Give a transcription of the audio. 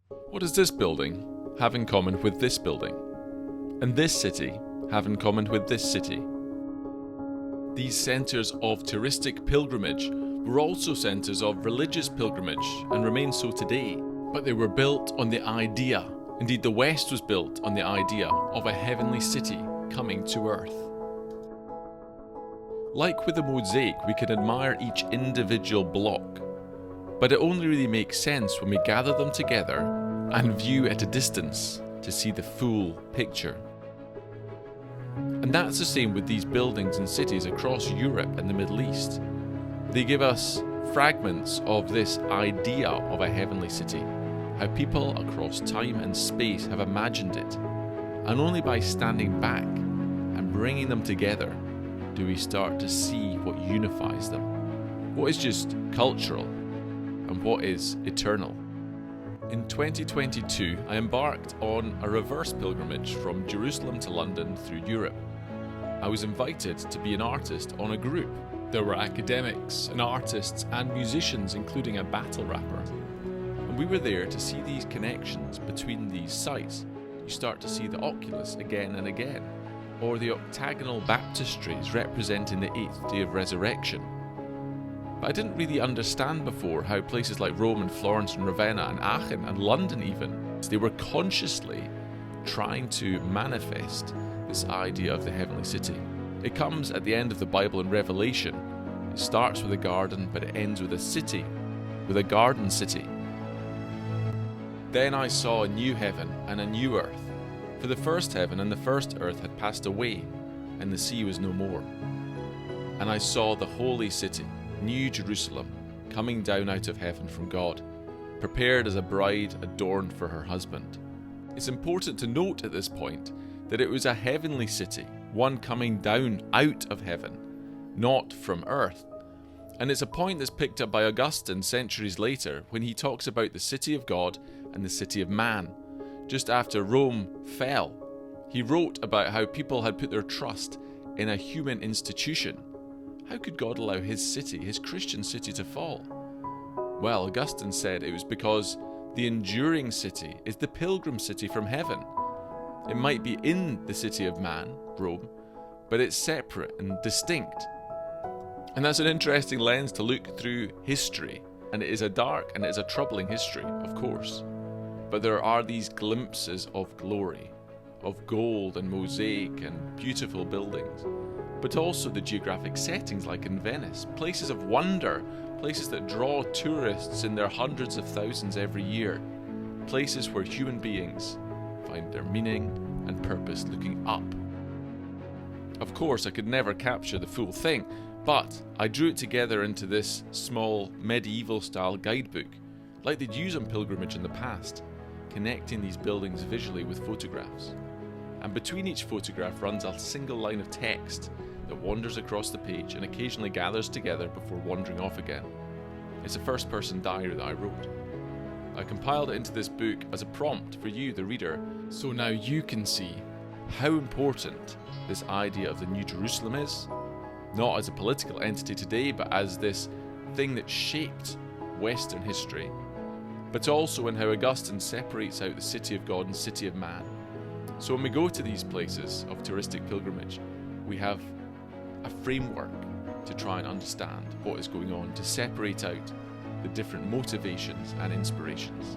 What does this building have in common with this building? And this city have in common with this city? These centres of touristic pilgrimage were also centres of religious pilgrimage and remain so today, but they were built on the idea, indeed the West was built on the idea of a heavenly city coming to earth. Like with the Mosaic, we can admire each individual block, but it only really makes sense when we gather them together and view at a distance to see the full picture. And that's the same with these buildings and cities across Europe and the Middle East. They give us fragments of this idea of a heavenly city, how people across time and space have imagined it, and only by standing back and bringing them together do we start to see what unifies them, what is just cultural and what is eternal. In 2022, I embarked on a reverse pilgrimage from Jerusalem to London through Europe. I was invited to be an artist on a group. There were academics and artists and musicians, including a battle rapper. And we were there to see these connections between these sites. You start to see the oculus again and again, or the octagonal baptistries representing the 8th day of resurrection. But I didn't really understand before how places like Rome and Florence and Ravenna and Aachen and London even, they were consciously trying to manifest this idea of the heavenly city. It comes at the end of the Bible in Revelation. It starts with a garden, but it ends with a city, with a garden city. Then I saw a new heaven and a new earth, for the first heaven and the first earth had passed away, and the sea was no more. And I saw the holy city, New Jerusalem, coming down out of heaven from God, prepared as a bride adorned for her husband. It's important to note at this point that it was a heavenly city, one coming down out of heaven, not from earth. And it's a point that's picked up by Augustine centuries later when he talks about the city of God and the city of man. Just after Rome fell, he wrote about how people had put their trust in a human institution. How could God allow his city, his Christian city, to fall? Well, Augustine said it was because the enduring city is the pilgrim city from heaven. It might be in the city of man, Rome, but it's separate and distinct. And that's an interesting lens to look through history, and it is a dark and it is a troubling history, of course. But there are these glimpses of glory, of gold and mosaic and beautiful buildings, but also the geographic settings like in Venice, places of wonder, places that draw tourists in their hundreds of thousands every year, places where human beings find their meaning and purpose looking up. Of course, I could never capture the full thing, but I drew it together into this small medieval-style guidebook, like they'd use on pilgrimage in the past, connecting these buildings visually with photographs. And between each photograph runs a single line of text that wanders across the page and occasionally gathers together before wandering off again. It's a first-person diary that I wrote. I compiled it into this book as a prompt for you, the reader, so now you can see how important this idea of the New Jerusalem is, not as a political entity today, but as this thing that shaped Western history, but also in how Augustine separates out the city of God and city of man. So when we go to these places of touristic pilgrimage, we have a framework to try and understand what is going on, to separate out the different motivations and inspirations.